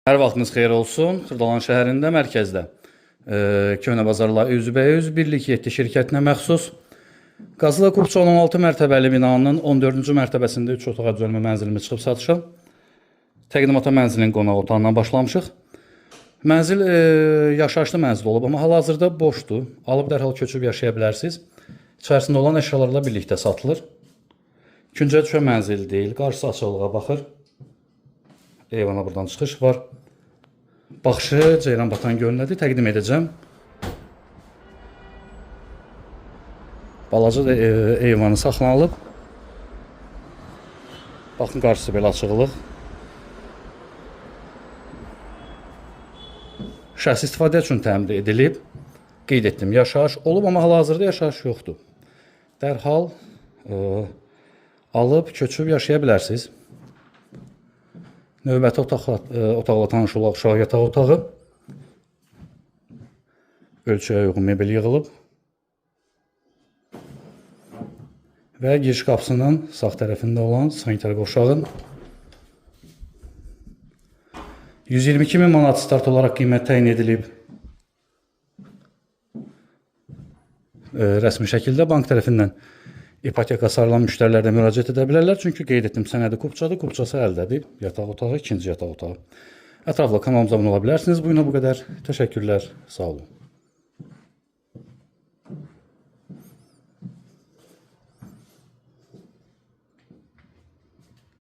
Hər vaxtınız xeyir olsun. Xırdalan şəhərində, mərkəzdə. Köhnə bazarlar üzbəüz birlik 7 şirkətinə məxsus Qazılı Qubçu 16 mərtəbəli binanın 14-cü mərtəbəsində 3 otağa düzəlmə mənzilimi çıxıb satışa. Təqdimata mənzilin qonaq otağından başlamışıq. Mənzil yaşayışlı mənzil olub, amma hal-hazırda boşdur. Alıb dərhal köçüb yaşaya bilərsiniz. İçərisində olan əşyalarla birlikdə satılır. Küncə düşən mənzil deyil, qarşısı açıqlığa baxır. Eyvana buradan çıxış var. Baxışı Ceyranbatan gölünədir, təqdim edəcəm. Balaca da eyvanı saxlanılıb. Baxın, qarşısı belə açıqlıq. Şəxsi istifadə üçün təmir edilib. Qeyd etdim, yaşayış olub, amma hal-hazırda yaşayış yoxdur. Dərhal alıb köçüb yaşaya bilərsiniz. Növbəti otaqla tanış olaq, uşaq yataq otağı. Ölçüyə uyğun mebel yığılıb. Və giriş qapısının sağ tərəfində olan sanitar qovşağın 122.000 manat start olaraq qiymət təyin edilib. Rəsmi şəkildə bank tərəfindən ipoteka sarılan müştərilər də müraciət edə bilərlər. Çünki qeyd etdim, sənədi Qubçadır, Qubçası əldədir. Yataq otağı, ikinci yataq otağı. Ətraflı kanalımıza abunə ola bilərsiniz. Bu günə bu qədər. Təşəkkürlər, sağ olun.